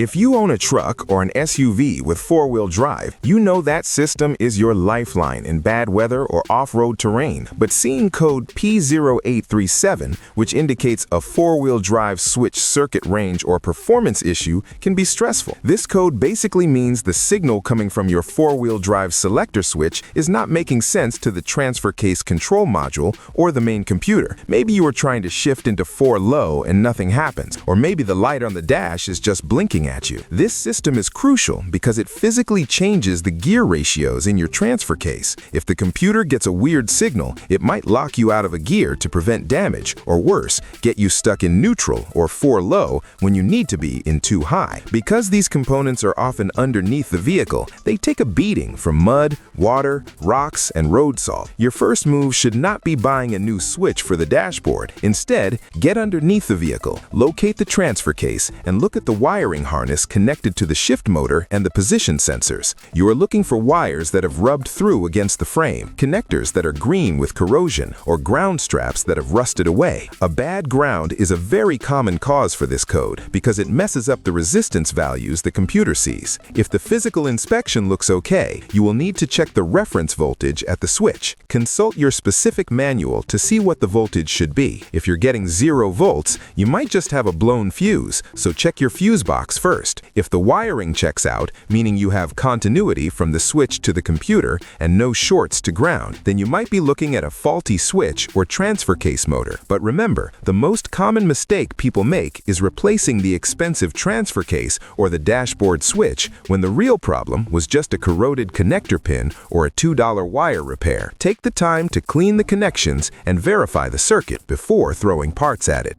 If you own a truck or an SUV with four-wheel drive, you know that system is your lifeline in bad weather or off-road terrain. But seeing code P0837, which indicates a four-wheel drive switch circuit range or performance issue, can be stressful. This code basically means the signal coming from your four-wheel drive selector switch is not making sense to the transfer case control module or the main computer. Maybe you are trying to shift into 4 low and nothing happens, or maybe the light on the dash is just blinking at you. This system is crucial because it physically changes the gear ratios in your transfer case. If the computer gets a weird signal, it might lock you out of a gear to prevent damage, or worse, get you stuck in neutral or 4 low when you need to be in 2 high. Because these components are often underneath the vehicle, they take a beating from mud, water, rocks, and road salt. Your first move should not be buying a new switch for the dashboard. Instead, get underneath the vehicle, locate the transfer case, and look at the wiring harness connected to the shift motor and the position sensors. You are looking for wires that have rubbed through against the frame, connectors that are green with corrosion, or ground straps that have rusted away. A bad ground is a very common cause for this code because it messes up the resistance values the computer sees. If the physical inspection looks okay, you will need to check the reference voltage at the switch. Consult your specific manual to see what the voltage should be. If you're getting 0 volts, you might just have a blown fuse, so check your fuse box first. If the wiring checks out, meaning you have continuity from the switch to the computer and no shorts to ground, then you might be looking at a faulty switch or transfer case motor. But remember, the most common mistake people make is replacing the expensive transfer case or the dashboard switch when the real problem was just a corroded connector pin or a $2 wire repair. Take the time to clean the connections and verify the circuit before throwing parts at it.